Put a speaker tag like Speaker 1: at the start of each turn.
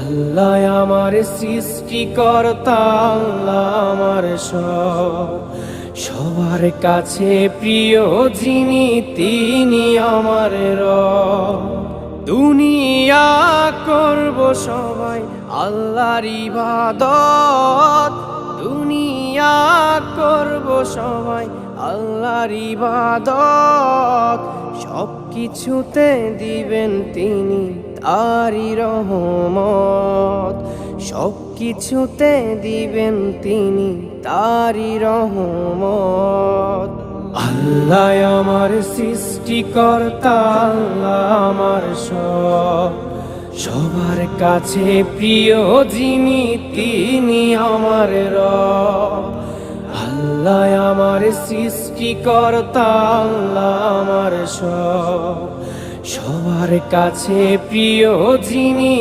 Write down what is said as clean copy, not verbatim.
Speaker 1: আল্লাহ আমার সৃষ্টিকর্তা, আল্লাহ আমার সবার কাছে প্রিয় যিনি তিনি আমার রব। দুনিয়া করব সবাই আল্লাহর ইবাদত, দুনিয়া করব সবাই আল্লাহর ইবাদত। সব কিছুতে দিবেন তিনি তারি রহমত, সব কিছুতে দিবেন তিনি তারি রহমত। আল্লাহ আমার সৃষ্টিকর্তা, আল্লাহ আমার সবার কাছে প্রিয় যিনি তিনি আমার রব। আল্লাহ আমার সৃষ্টিকর্তা, আল্লাহ আমার সবার কাছে প্রিয় যিনি